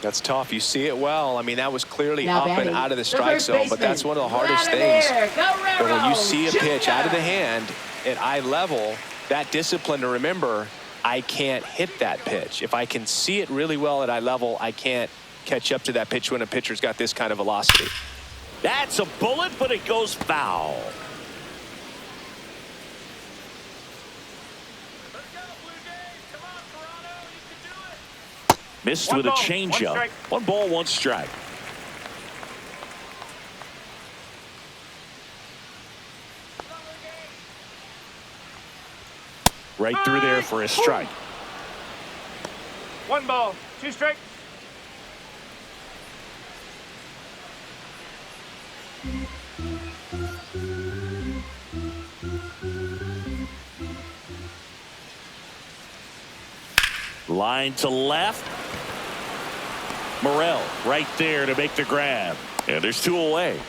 That's tough. You see it well. I mean, that was clearly Now up and batting, out of the the strike first zone, but that's one of the hardest things. But when you see a pitch out of the hand at eye level, that discipline to remember, I can't hit that pitch. If I can see it really well at eye level, I can't catch up to that pitch when a pitcher's got this kind of velocity. That's a bullet, but it goes foul. Missed with a changeup. 1 ball, 1 strike. Right through there for a strike. 1 ball, 2 strikes. Line to left. Morel right there to make the grab. And there's 2 away.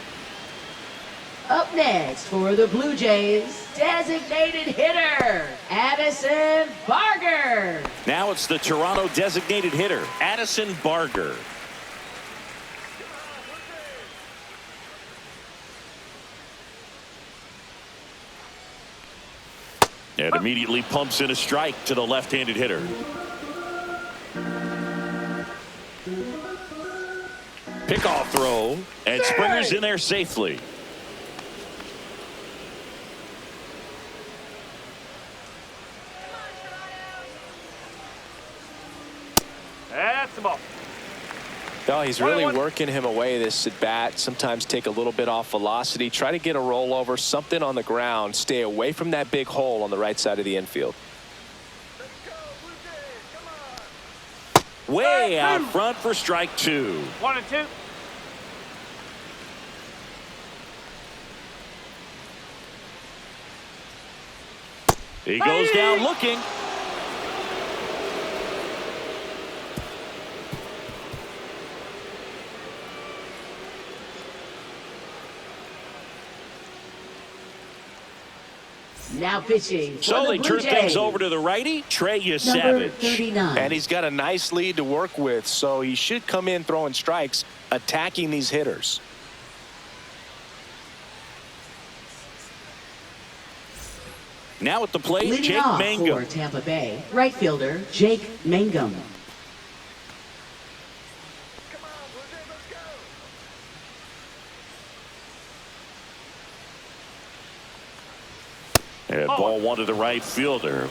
Up next for the Blue Jays, designated hitter, Addison Barger. Now it's the Toronto designated hitter, Addison Barger. And immediately pumps in a strike to the left-handed hitter. Pickoff throw, and Springer's in there safely. That's the ball. No, he's really working him away this at bat. Sometimes take a little bit off velocity. Try to get a rollover, something on the ground. Stay away from that big hole on the right side of the infield. Way out front for strike 2. 1 and 2. He goes down looking. Now pitching. So they turn things over to the righty, Trey Number Savage. 39. And he's got a nice lead to work with, so he should come in throwing strikes, attacking these hitters. Now at the plate, Leading Jake off Mangum. for Tampa Bay, right fielder Jake Mangum. And ball 1 to the right fielder.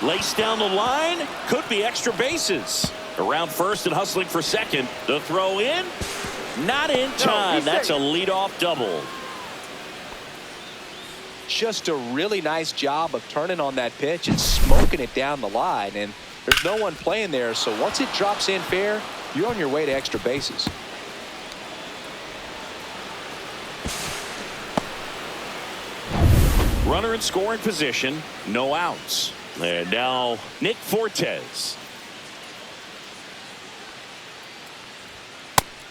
Lace down the line, could be extra bases. Around first and hustling for second. The throw in, not in time. That's a leadoff double. Just a really nice job of turning on that pitch and smoking it down the line. And there's no one playing there, so once it drops in fair, you're on your way to extra bases. Runner in scoring position, no outs. And now Nick Fortes.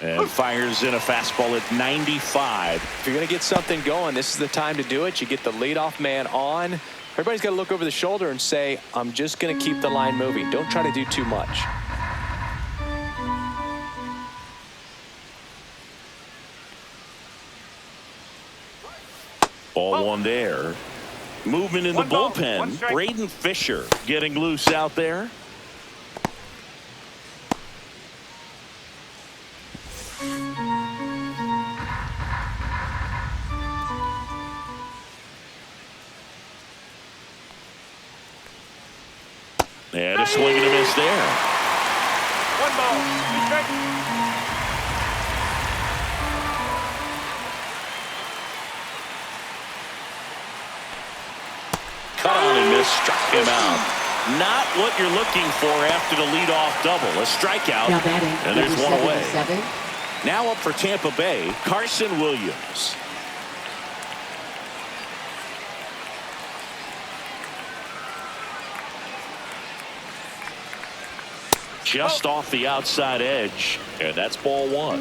And fires in a fastball at 95. If you're going to get something going, this is the time to do it. You get the leadoff man on. Everybody's got to look over the shoulder and say, I'm just going to keep the line moving. Don't try to do too much. Ball one there. Movement in the bullpen. Braden Fisher getting loose out there. And a swing and a miss there. 1 ball, 2 strikes. Cut on and miss, struck him out. Not what you're looking for after the leadoff double. A strikeout, Now batting, and there's one number away. 77. Now up for Tampa Bay, Carson Williams. Just off the outside edge, and that's ball one.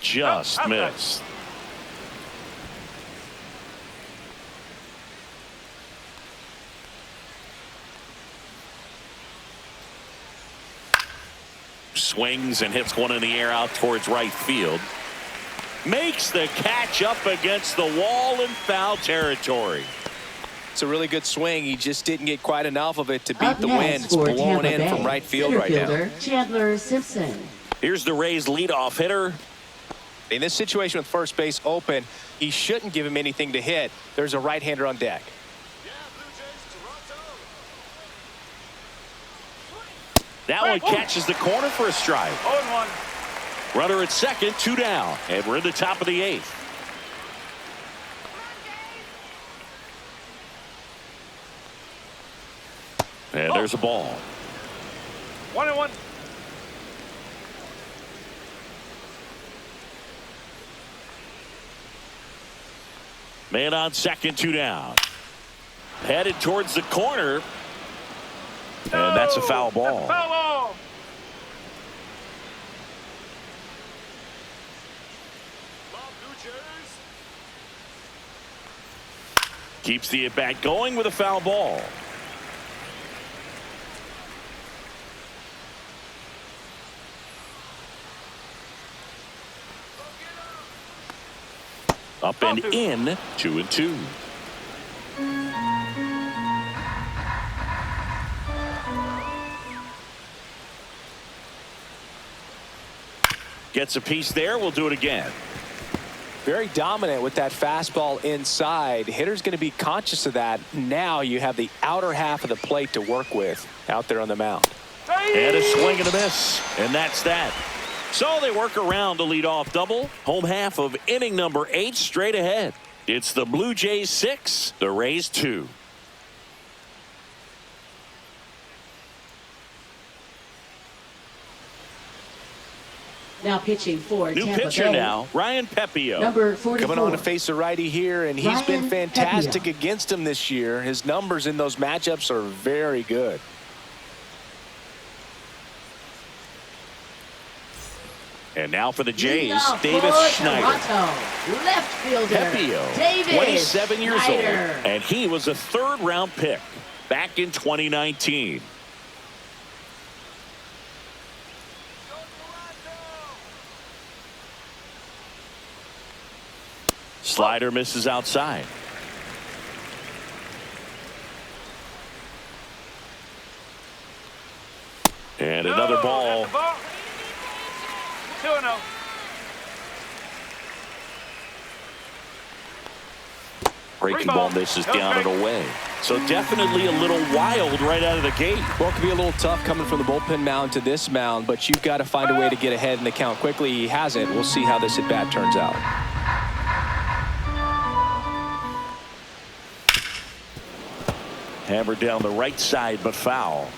Just missed. Swings and hits one in the air out towards right field. Makes the catch up against the wall in foul territory. It's a really good swing. He just didn't get quite enough of it to beat Up the wind. next It's for blowing Tampa in Bay, from right field center right now. fielder Chandler Simpson. Here's the Rays leadoff hitter. In this situation with first base open, he shouldn't give him anything to hit. There's a right-hander on deck. That one catches the corner for a strike. 0-1. Runner at second, 2 down, and we're in the top of the 8th. And there's a ball. 1-1. Man on second, 2 down. Headed towards the corner. And that's a foul ball. Foul ball. Keeps the at-bat going with a foul ball. Up and in, 2-2. Gets a piece there. We'll do it again. Very dominant with that fastball inside. Hitter's going to be conscious of that. Now you have the outer half of the plate to work with out there on the mound. And a swing and a miss. And that's that. So they work around the leadoff double. Home half of inning number 8 straight ahead. It's the Blue Jays 6, the Rays 2. Now pitching for New Tampa pitcher Bay, now, Ryan Pepio. number 44. Coming on to face a righty here, and he's been Ryan fantastic Pepio. against him this year. His numbers in those matchups are very good. And now for the Jays, Leadoff Davis for Schneider. Toronto, left fielder Pepio, Davis 27 years Schneider. old, and he was a 3rd-round pick back in 2019. Slider misses outside. And another ball. 2-0. Breaking ball misses down and away. So definitely a little wild right out of the gate. Well, it could be a little tough coming from the bullpen mound to this mound, but you've got to find a way to get ahead in the count quickly. He hasn't. We'll see how this at-bat turns out. Hammered down the right side, but foul.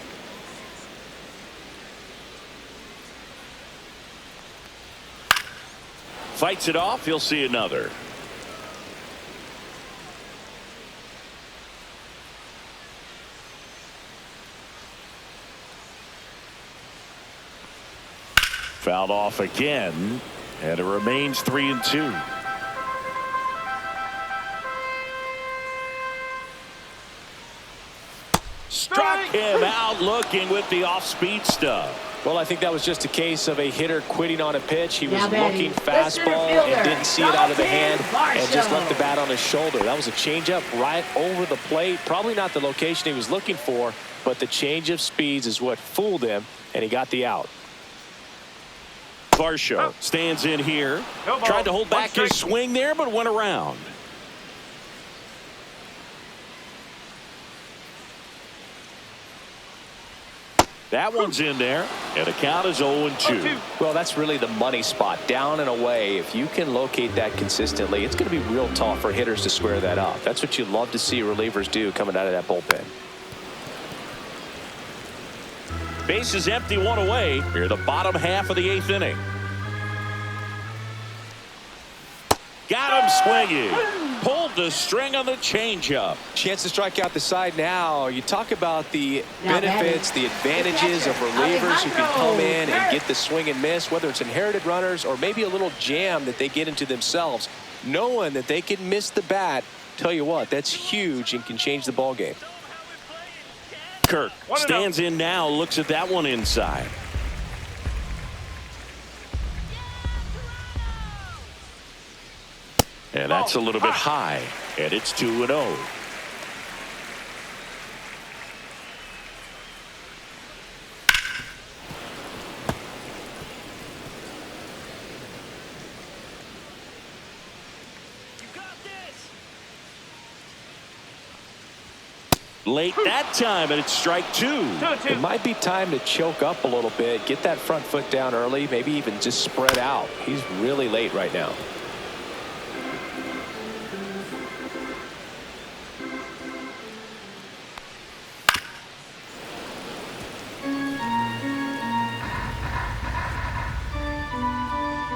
Fights it off. He'll see another. Fouled off again, and it remains 3-2. Struck him out looking with the off-speed stuff. Well, I think that was just a case of a hitter quitting on a pitch. He was Now batting, looking the fastball center and fielder, didn't see it out of the hand and just left the Varsho. bat on his shoulder. That was a changeup right over the plate. Probably not the location he was looking for, but the change of speeds is what fooled him, and he got the out. Varsho stands in here. Tried to hold back his swing there, but went around. That one's in there, and the count is 0-2. Well, that's really the money spot, down and away. If you can locate that consistently, it's going to be real tough for hitters to square that up. That's what you love to see relievers do coming out of that bullpen. Base is empty, one away. Here, the bottom half of the 8th inning. Got him swinging. Pulled the string on the changeup. Chance to strike out the side now. You talk about the benefits, the advantages of relievers who can come in and get the swing and miss, whether it's inherited runners or maybe a little jam that they get into themselves. Knowing that they can miss the bat, tell you what, that's huge and can change the ball game. Kirk stands in now, looks at that one inside. And that's a little bit high, and it's 2-0. Late that time, and it's strike 2. It might be time to choke up a little bit, get that front foot down early, maybe even just spread out. He's really late right now.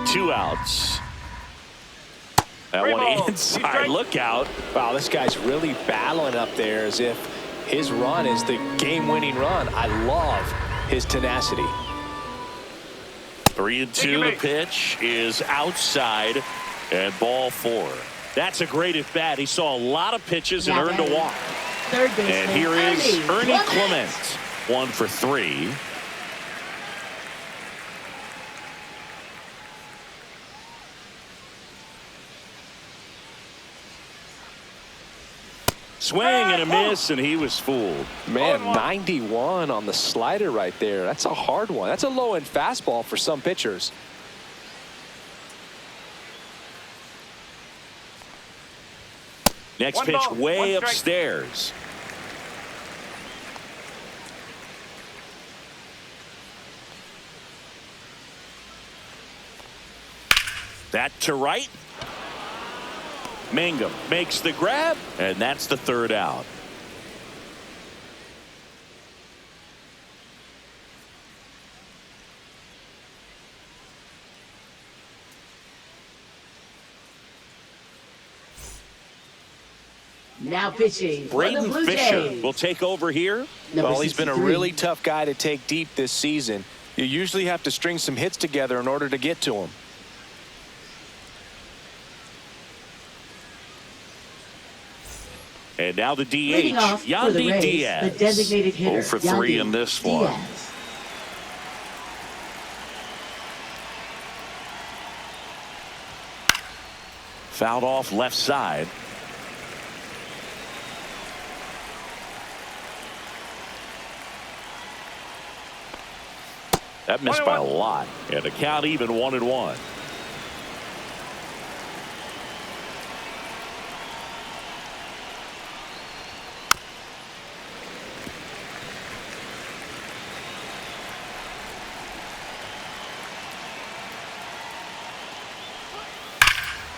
Two outs. That one inside. Look out. Wow, this guy's really battling up there as if his run is the game-winning run. I love his tenacity. 3-2. The pitch is outside, and ball 4. That's a great at bat. He saw a lot of pitches and earned a walk. Third baseman, And here is Ernie Clement. 1 for 3. Swing and a miss, and he was fooled. Man, 91 on the slider right there. That's a hard one. That's a low-end fastball for some pitchers. Next pitch way upstairs. That to right. Mangum makes the grab, and that's the 3rd out. Now pitching for the Braden Blue Fisher Jays. will take over here. Well, he's been a 63. really tough guy to take deep this season. You usually have to string some hits together in order to get to him. And now the Leading DH, off for the Yandy Rays, Diaz. the designated hitter, 0 for 3 in this one. Diaz. Fouled off left side. That missed by a lot. And the count even 1-1.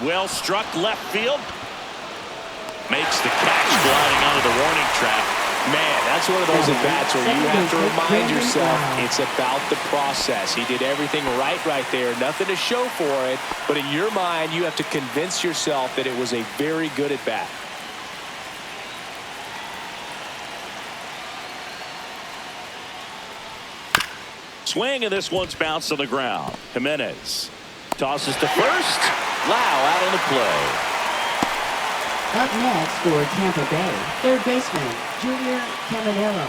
Well struck left field. Makes the catch gliding onto the warning track. Man, that's one of those at-bats where you have to remind yourself it's about the process. He did everything right there. Nothing to show for it. But in your mind, you have to convince yourself that it was a very good at-bat. Swing, and this one's bounced on the ground. Jimenez tosses to first. Lau out on the play. Up next for Tampa Bay, third baseman, Junior Caminero.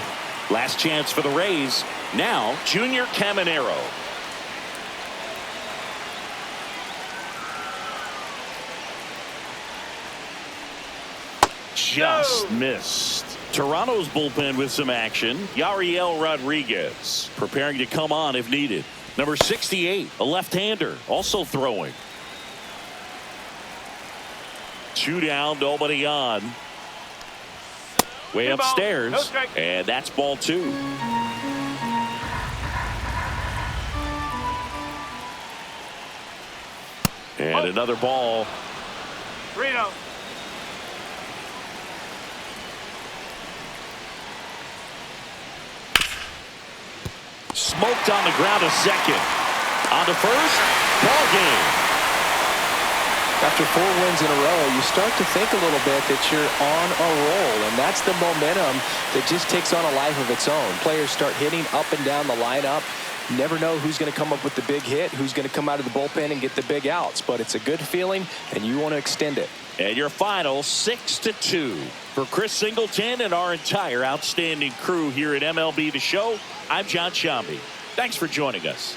Last chance for the Rays. Now, Junior Caminero. Just missed. Toronto's bullpen with some action. Yariel Rodriguez preparing to come on if needed. Number 68, a left-hander, also throwing. 2 down, nobody on. Way upstairs, No strike. and that's ball 2. And another ball. 3-0. Smoked on the ground to second. On to first. Ball game. After 4 wins in a row, you start to think a little bit that you're on a roll, and that's the momentum that just takes on a life of its own. Players start hitting up and down the lineup. You never know who's going to come up with the big hit, who's going to come out of the bullpen and get the big outs, but it's a good feeling, and you want to extend it. And your final 6-2. For Chris Singleton and our entire outstanding crew here at MLB The Show, I'm John Shambi. Thanks for joining us.